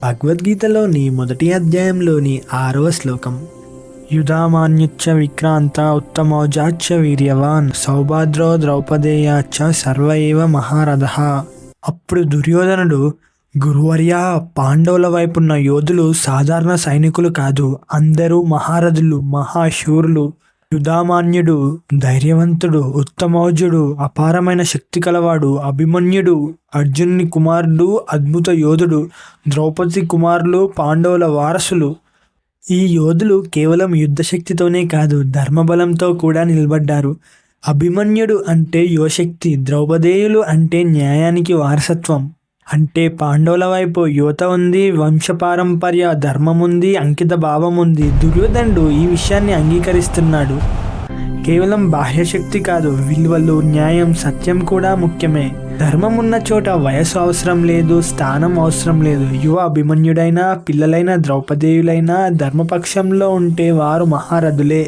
భగవద్గీతలోని మొదటి అధ్యాయంలోని 6వ శ్లోకం. యుధామాన్యుచ్చ విక్రాంత ఉత్తమౌజాచ్చ వీర్యవాన్ సౌభాద్రో ద్రౌపదేయాచ్చ సర్వ ఏవ మహారథః. అప్పుడు దుర్యోధనుడు, గురువర్యా, పాండవుల వైపున్న యోధులు సాధారణ సైనికులు కాదు, అందరూ మహారథులు, మహాశూరులు. యుధామాన్యుడు ధైర్యవంతుడు, ఉత్తమౌజుడు, అపారమైన శక్తి కలవాడు, అభిమన్యుడు అర్జునుని కుమారుడు, అద్భుత యోధుడు, ద్రౌపది కుమారులు, పాండవుల వారసులు. ఈ యోధులు కేవలం యుద్ధశక్తితోనే కాదు, ధర్మబలంతో కూడా నిలబడ్డారు. అభిమన్యుడు అంటే యువశక్తి, ద్రౌపదేయులు అంటే న్యాయానికి వారసత్వం. అంటే పాండవుల వైపు యువత ఉంది, వంశపారంపర్య ధర్మం ఉంది, అంకిత భావం ఉంది. దుర్యోధనుడు ఈ విషయాన్ని అంగీకరిస్తున్నాడు. కేవలం బాహ్యశక్తి కాదు, విలువలు, న్యాయం, సత్యం కూడా ముఖ్యమే. ధర్మం ఉన్న చోట వయసు అవసరం లేదు, స్థానం అవసరం లేదు. యువ అభిమన్యుడైనా, పిల్లలైన ద్రౌపదేయులైనా ధర్మపక్షంలో ఉంటే వారు మహారథులే.